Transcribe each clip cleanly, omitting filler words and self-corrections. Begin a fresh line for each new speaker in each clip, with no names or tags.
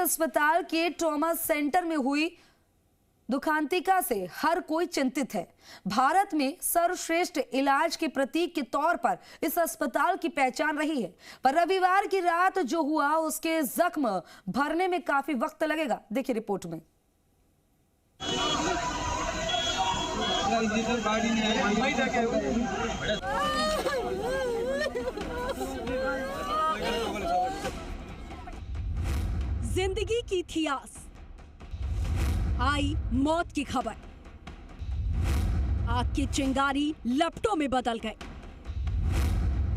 अस्पताल के trauma centre में हुई दुखांतिका से हर कोई चिंतित है। भारत में सर्वश्रेष्ठ इलाज के प्रतीक के तौर पर इस अस्पताल की पहचान रही है, पर रविवार की रात जो हुआ उसके जख्म भरने में काफी वक्त लगेगा। देखिए रिपोर्ट में।
जिंदगी की थी आस, आई मौत की खबर। आग की चिंगारी लपटों में बदल गए,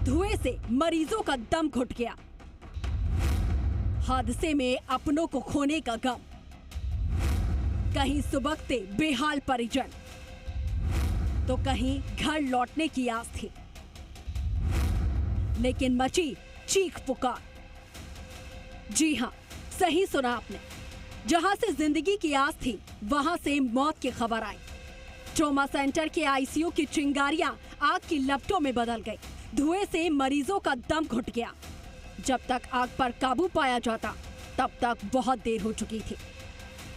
धुएं से मरीजों का दम घुट गया। हादसे में अपनों को खोने का गम, कहीं सुबकते बेहाल परिजन, तो कहीं घर लौटने की आस थी, लेकिन मची चीख पुकार। जी हां, सही सुना आपने, जहां से जिंदगी की आस थी वहां से मौत की खबर आई। ट्रॉमा सेंटर के आईसीयू की चिंगारियां आग की लपटों में बदल गई, धुएं से मरीजों का दम घुट गया। जब तक आग पर काबू पाया जाता तब तक बहुत देर हो चुकी थी।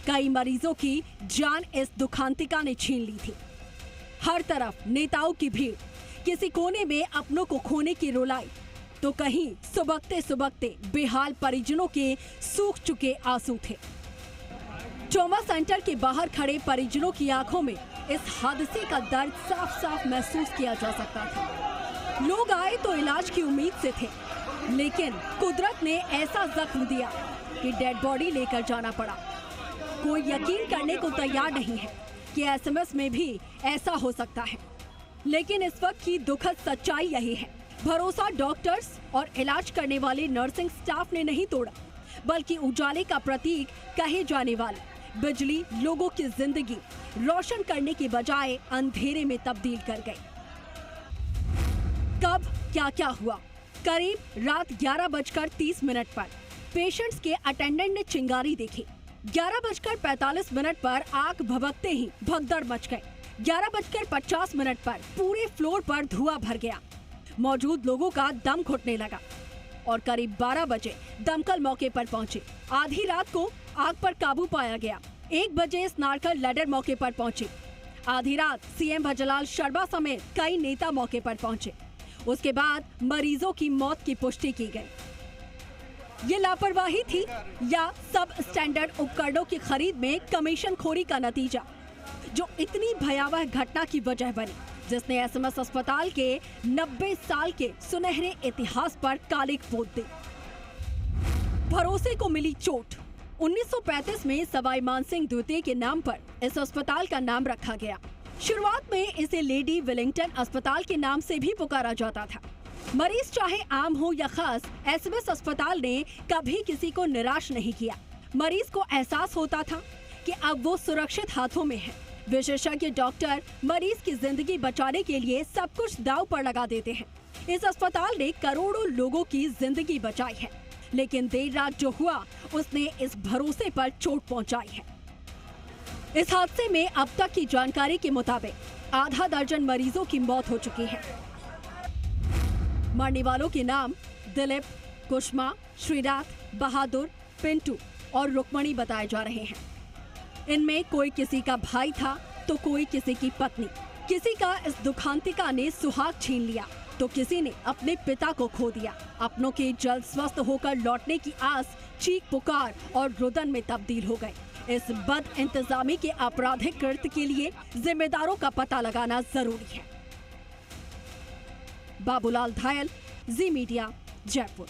कई मरीजों की जान इस दुखांतिका ने छीन ली थी। हर तरफ नेताओं की भीड़, किसी कोने में अपनों को खोने की रुलाई, तो कहीं सुबकते सुबकते बेहाल परिजनों के सूख चुके आंसू थे। ट्रॉमा सेंटर के बाहर खड़े परिजनों की आंखों में इस हादसे का दर्द साफ साफ महसूस किया जा सकता था। लोग आए तो इलाज की उम्मीद से थे, लेकिन कुदरत ने ऐसा जख्म दिया कि डेड बॉडी लेकर जाना पड़ा। कोई यकीन करने को तैयार नहीं है कि एसएमएस में भी ऐसा हो सकता है, लेकिन इस वक्त की दुखद सच्चाई यही है। भरोसा डॉक्टर्स और इलाज करने वाले नर्सिंग स्टाफ ने नहीं तोड़ा, बल्कि उजाले का प्रतीक कहे जाने वाले बिजली लोगों की जिंदगी रोशन करने की बजाय अंधेरे में तब्दील कर गई। कब क्या क्या हुआ? करीब रात 11:30 पर पेशेंट्स के अटेंडेंट ने चिंगारी देखी। 11:45 पर आग भभकते ही भगदड़ मच गई। 11:50 पर पूरे फ्लोर पर धुआं भर गया। मौजूद लोगों का दम घुटने लगा और करीब 12 बजे दमकल मौके पर पहुंचे। आधी रात को आग पर काबू पाया गया। 1 बजे स्नारकर लैडर मौके पर पहुंचे। आधी रात सीएम भजलाल शर्मा समेत कई नेता मौके पर पहुंचे। उसके बाद मरीजों की मौत की पुष्टि की गई। ये लापरवाही थी या सब स्टैंडर्ड उपकरणों की खरीद में कमीशन खोरी का नतीजा, जो इतनी भयावह घटना की वजह बनी, जिसने एसएमएस अस्पताल के 90 साल के सुनहरे इतिहास पर कालिक पोत दी। भरोसे को मिली चोट। 1935 में सवाई मानसिंह द्वितीय के नाम पर इस अस्पताल का नाम रखा गया। शुरुआत में इसे लेडी वेलिंगटन अस्पताल के नाम से भी पुकारा जाता था। मरीज चाहे आम हो या खास, एसएमएस अस्पताल ने कभी किसी को निराश नहीं किया। मरीज को एहसास होता था कि अब वो सुरक्षित हाथों में है। विशेषज्ञ डॉक्टर मरीज की जिंदगी बचाने के लिए सब कुछ दांव पर लगा देते हैं। इस अस्पताल ने करोड़ों लोगों की जिंदगी बचाई है, लेकिन देर रात जो हुआ उसने इस भरोसे पर चोट पहुंचाई है। इस हादसे में अब तक की जानकारी के मुताबिक आधा दर्जन मरीजों की मौत हो चुकी है। मरने वालों के नाम दिलीप, कुष्मा, श्रीनाथ, बहादुर, पिंटू और रुक्मणी बताए जा रहे हैं। इनमें कोई किसी का भाई था तो कोई किसी की पत्नी। किसी का इस दुखांतिका ने सुहाग छीन लिया तो किसी ने अपने पिता को खो दिया। अपनों के जल्द स्वस्थ होकर लौटने की आस चीख पुकार और रुदन में तब्दील हो गई। इस बद इंतजामी के आपराधिक कृत्य के लिए जिम्मेदारों का पता लगाना जरूरी है। बाबूलाल धायल, जी मीडिया, जयपुर।